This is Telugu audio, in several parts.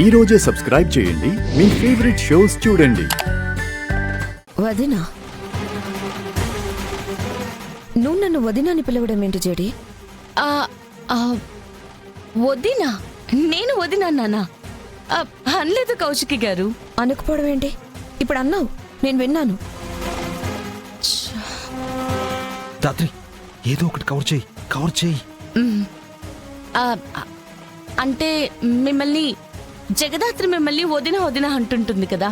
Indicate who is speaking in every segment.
Speaker 1: ఈ రోజే సబ్స్క్రైబ్ చేయండి మీ ఫేవరెట్ షోస్ చూడండి.
Speaker 2: వదినా, నువ్వు నన్ను వదినా అని పిలవడం ఏంటి జేడి?
Speaker 3: వదినా? నేను వదినా నానా అనలేదు కౌశికి గారు.
Speaker 2: అనుకుపోవడం ఏంటి? ఇప్పుడు అన్నావు, నేను విన్నాను.
Speaker 4: రాత్రి ఏదో ఒకటి కవర్ చేయి.
Speaker 3: అంటే మిమ్మల్ని జగదాత్రి మిమ్మల్ని వదిన వదిన అంటుంటుంది కదా,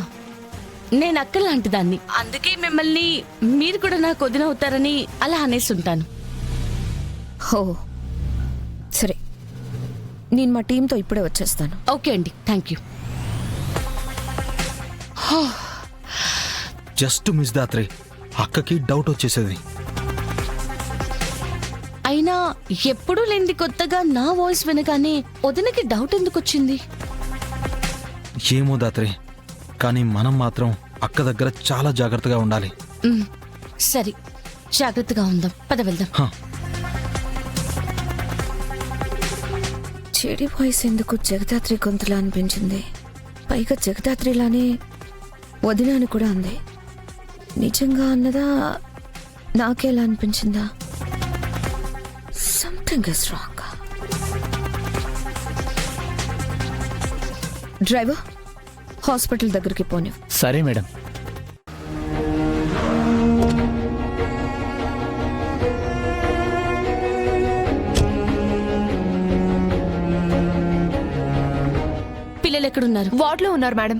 Speaker 3: నేను అక్క లాంటి దాన్ని, అందుకే మిమ్మల్ని మీరు కూడా నాకు వదిన అవుతారని అలా అనేసుంటాను.
Speaker 2: హో సరే, నేను మా టీంతో ఇప్పుడే వచ్చేస్తాను.
Speaker 3: ఓకే అండి, thank you.
Speaker 4: Just miss Dhatri, అక్కకి డౌట్ వచ్చేసేది.
Speaker 3: అయినా ఎప్పుడూ లేనిది కొత్తగా నా వాయిస్ వినగానే వదినకి డౌట్ ఎందుకు వచ్చింది?
Speaker 4: ఏమో దాత్రి, కానీ మనం మాత్రం అక్క దగ్గర చాలా జాగ్రత్తగా ఉండాలి.
Speaker 3: సరే, జాగ్రత్తగా ఉందాం, పద వెళ్దాం.
Speaker 2: చెడి వాయిస్ ఎందుకు జగదాత్రి గొంతులా అనిపించింది? పైగా జగదాత్రిలానే వదిన అని కూడా అంది. నిజంగా అన్నదా, నాకేలా అనిపించిందా? Something is wrong. Driver, hospital దగ్గరికి పోనీ.
Speaker 5: సరే మేడం.
Speaker 3: పిల్లలు ఎక్కడున్నారు?
Speaker 6: వార్డులో ఉన్నారు మేడం.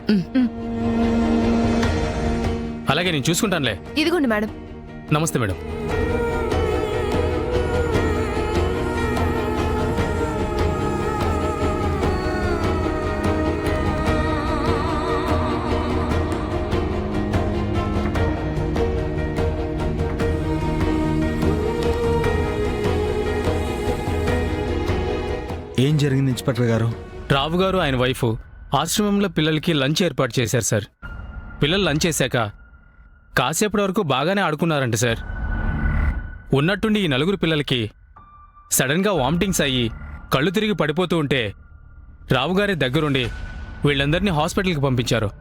Speaker 5: అలాగే నేను చూసుకుంటానులే.
Speaker 6: ఇదిగోండి మేడం.
Speaker 5: నమస్తే మేడం.
Speaker 4: ఏం జరిగింది ఇన్స్పెక్టర్ గారు?
Speaker 5: రావు గారు ఆయన వైఫ్ ఆశ్రమంలో పిల్లలకి లంచ్ ఏర్పాటు చేశారు సార్. పిల్లలు లంచ్ చేశాక కాసేపటి వరకు బాగానే ఆడుకున్నారంట సార్. ఉన్నట్టుండి ఈ నలుగురు పిల్లలకి సడన్గా వామిటింగ్స్ అయ్యి కళ్ళు తిరిగి పడిపోతూ ఉంటే రావుగారి దగ్గరుండి వీళ్ళందరినీ హాస్పిటల్కి పంపించారు.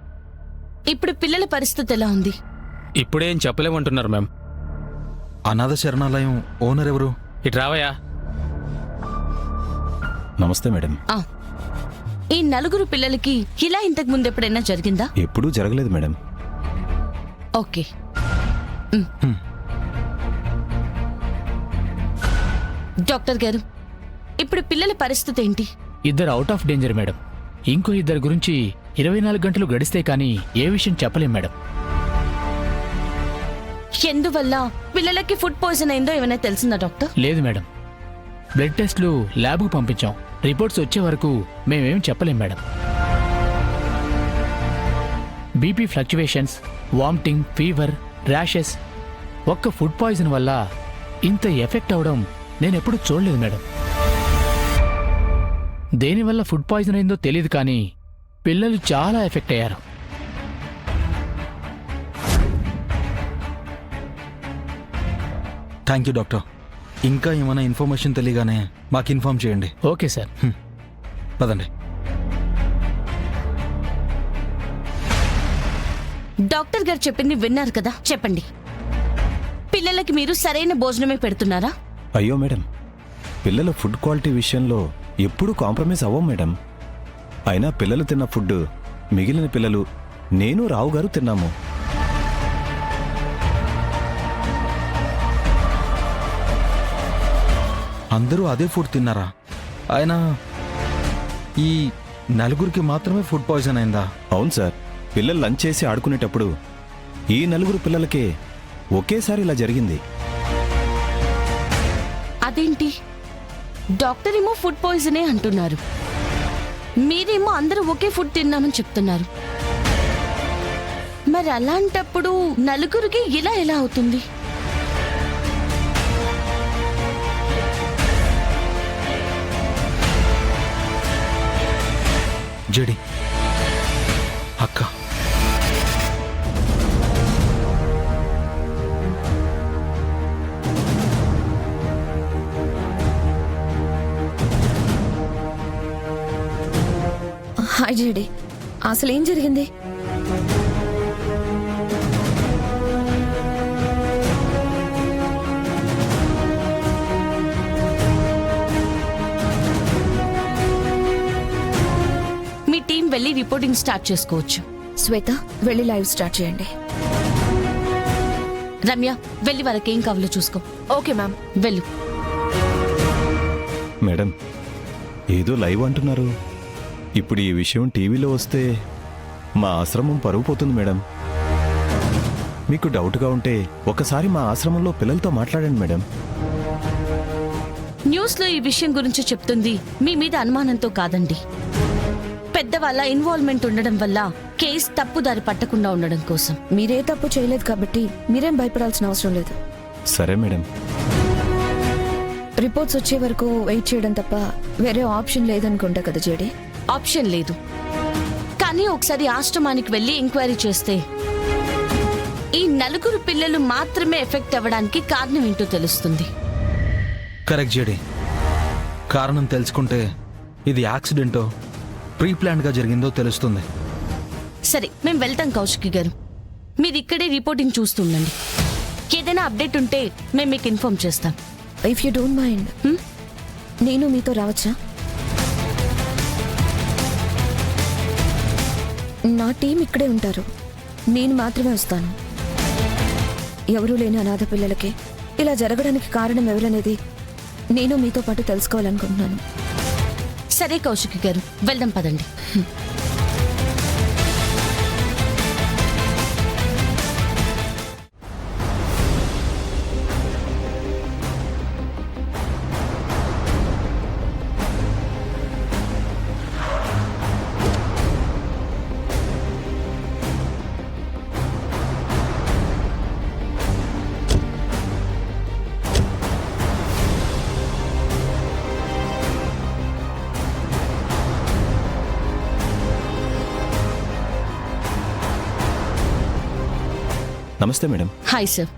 Speaker 3: ఇప్పుడు పిల్లల పరిస్థితి ఎలా ఉంది?
Speaker 5: ఇప్పుడేం చెప్పలేమంటున్నారు మ్యామ్.
Speaker 4: అనాథ శరణాలయం ఓనర్ ఎవరు?
Speaker 5: ఇటు రావయ్యా.
Speaker 7: నమస్తే మేడం.
Speaker 3: ఈ నలుగురు పిల్లలకి ఇలా ఇంతకు ముందు ఎప్పుడైనా జరిగిందా?
Speaker 7: ఎప్పుడూ జరగలేదు మేడం.
Speaker 3: ఓకే. డాక్టర్ గారు, ఇప్పుడు పిల్లల పరిస్థితి ఏంటి?
Speaker 5: ఇద్దరు అవుట్ ఆఫ్ డేంజర్ మేడం. ఇంకో ఇద్దరి గురించి 24 గంటలు గడిస్తే కానీ ఏ విషయం చెప్పలేం మేడం.
Speaker 3: ఎందువల్ల పిల్లలకి ఫుడ్ పాయిజన్ అయిందో ఏమైనా తెలిసిందా డాక్టర్?
Speaker 5: లేదు మేడం. బ్లడ్ టెస్ట్లు ల్యాబ్కు పంపించాం. రిపోర్ట్స్ వచ్చే వరకు మేమేం చెప్పలేం madam. BP fluctuations, vomiting, fever, rashes, ఒక్క ఫుడ్ పాయిజన్ వల్ల ఇంత ఎఫెక్ట్ అవడం నేనెప్పుడు చూడలేదు మేడం. దేనివల్ల ఫుడ్ పాయిజన్ అయిందో తెలియదు కానీ పిల్లలు చాలా ఎఫెక్ట్ అయ్యారు.
Speaker 4: Thank you doctor. ఇంకా ఏమైనా ఇన్ఫర్మేషన్ తెలియగానే మాకు ఇన్ఫార్మ్ చేయండి.
Speaker 5: Okay sir.
Speaker 4: పదండి.
Speaker 3: డాక్టర్ గారు చెప్పింది విన్నారు కదా, చెప్పండి. పిల్లలకి మీరు సరైన భోజనమే పెడుతున్నారా?
Speaker 7: అయ్యో మేడం, పిల్లల ఫుడ్ క్వాలిటీ విషయంలో ఎప్పుడూ కాంప్రమైజ్ అవ్వం మేడం. అయినా పిల్లలు తిన్న ఫుడ్ మిగిలిన పిల్లలు, నేను రావు గారు తిన్నాము.
Speaker 4: అందరూ అదే ఫుడ్ తిన్నారా? ఆయన ఈ నలుగురికి మాత్రమే ఫుడ్ పాయిజన్ అయిందా?
Speaker 7: అవును సార్, పిల్లలు లంచ్ చేసి ఆడుకునేటప్పుడు ఈ నలుగురు పిల్లలకే ఒకేసారి ఇలా జరిగింది.
Speaker 3: అదేంటి? డాక్టర్ ఏమో ఫుడ్ పాయిజనే అంటున్నారు, మీరేమో అందరూ ఒకే ఫుడ్ తిన్నామని చెప్తున్నారు. మరి అలాంటప్పుడు నలుగురికి ఇలా ఎలా అవుతుంది?
Speaker 4: జడి, అక్క,
Speaker 2: హాయ్ జేడి, అసలు ఏం జరిగింది?
Speaker 3: మీ టీం వెళ్ళి రిపోర్టింగ్ స్టార్ట్ చేసుకోవచ్చు.
Speaker 2: శ్వేత, వెళ్ళి లైవ్ స్టార్ట్ చేయండి.
Speaker 3: రమ్య, వెళ్ళి వాళ్ళకేం కావాలో చూసుకో.
Speaker 2: Okay ma'am.
Speaker 3: వెళ్ళు.
Speaker 7: మేడం, ఏదో లైవ్ అంటున్నారు. ఇప్పుడు ఈ విషయం టీవీలో వస్తే మా ఆశ్రమం పరువు పోతుంది మేడం. మీకు డౌట్గా ఉంటే ఒకసారి మా ఆశ్రమంలో పిల్లలతో మాట్లాడండి మేడం.
Speaker 3: న్యూస్ లో ఈ విషయం గురించి చెప్తుంది మీ మీద అనుమానంతో కాదండి, పెద్దవాళ్ళ ఇన్వాల్వ్మెంట్ ఉండడం వల్ల కేసు తప్పుదారి పట్టకుండా ఉండడం కోసం.
Speaker 2: మీరే తప్పు చేయలేదు కాబట్టి మీరేం భయపడాల్సిన అవసరం లేదు.
Speaker 7: సరే మేడం.
Speaker 2: రిపోర్ట్స్ వచ్చే వరకు వెయిట్ చేయడం తప్ప వేరే ఆప్షన్ లేదనుకుంటా కదా జేడి?
Speaker 3: ఆప్షన్ లేదు, కానీ ఒకసారి ఆశ్రమానికి వెళ్ళి ఎంక్వైరీ చేస్తే ఈ 4 పిల్లలు మాత్రమే ఎఫెక్ట్ అవ్వడానికి కారణం ఏంటో తెలుస్తుంది.
Speaker 4: Correct JD. కారణం తెలుసుకుంటే ఇది యాక్సిడెంటో ప్రీ ప్లాన్డ్ గా జరిగిందో తెలుస్తుంది.
Speaker 3: సరే, మేము వెళ్తాం కౌశికి గారు. మీరు ఇక్కడే రిపోర్టింగ్ చూస్తుండండి. ఏదైనా అప్డేట్ ఉంటే మేము మీకు ఇన్ఫార్మ్ చేస్తాం.
Speaker 2: ఇఫ్ యూ డోంట్ మైండ్, నేను మీతో రావచ్చా? నా టీం ఇక్కడే ఉంటారు, నేను మాత్రమే వస్తాను. ఎవరూ లేని అనాథ పిల్లలకి ఇలా జరగడానికి కారణం ఎవరనేది నేను మీతో పాటు తెలుసుకోవాలనుకుంటున్నాను.
Speaker 3: సరే కౌశికి గారు, వెళ్దాం పదండి.
Speaker 7: నమస్తే మేడం.
Speaker 3: Hi sir.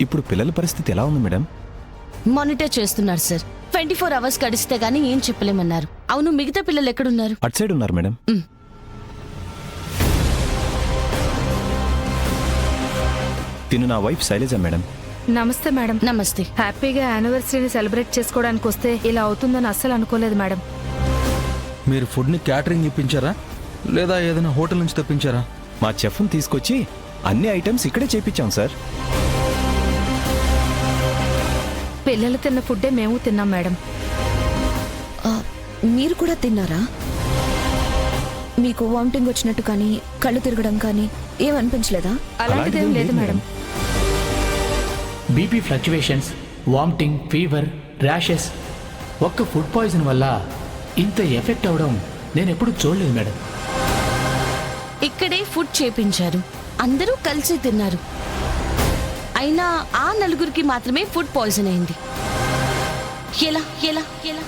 Speaker 7: ఇప్పుడు పిల్లల పరిస్థితి ఎలా ఉంది మేడం?
Speaker 3: మానిటర్ చేస్తున్నారు సార్. 24 అవర్స్ గడిస్తే గానీ ఏం చెప్పలేమన్నారు. అవును, మిగతా పిల్లలు ఎక్కడున్నారు?
Speaker 7: అటు సైడ్ ఉన్నారు మేడం. తిను నా వైఫ్ శైలజ మేడం.
Speaker 6: నమస్తే మేడం.
Speaker 3: నమస్తే.
Speaker 6: హ్యాపీగా యానివర్సరీని సెలబ్రేట్ చేసుకోవడానికి వస్తే ఇలా అవుతుందని అస్సలు అనుకోలేదు మేడం.
Speaker 4: మీరు ఫుడ్ని క్యాటరింగ్ ఇప్పించారా లేదా ఏదైనా హోటల్ నుంచి తెప్పించారా?
Speaker 7: మా చెఫ్ని తీసుకొచ్చి అన్ని ఐటమ్స్ ఇక్కడే చేపించాం సార్.
Speaker 6: పిల్లలు తిన్న ఫుడ్డే మేము తిన్నాం మేడం.
Speaker 2: మీరు కూడా తిన్నారా? మీకు వామిటింగ్ వచ్చినట్టు కానీ కళ్ళు తిరగడం కానీ ఏమనిపించలేదా?
Speaker 6: అలాంటిదేం లేదు madam.
Speaker 8: BP fluctuations, vomiting, fever, rashes ఒక్క ఫుడ్ పాయిజన్ వల్ల ఇంత ఎఫెక్ట్ అవడం నేను ఎప్పుడు చూడలేదు మేడం.
Speaker 3: ఇక్కడే ఫుడ్ చేపించారు, అందరూ కలిసి తిన్నారు. అయినా ఆ 4 మాత్రమే ఫుడ్ పాయిజన్ అయింది. ఎలా ఎలా ఎలా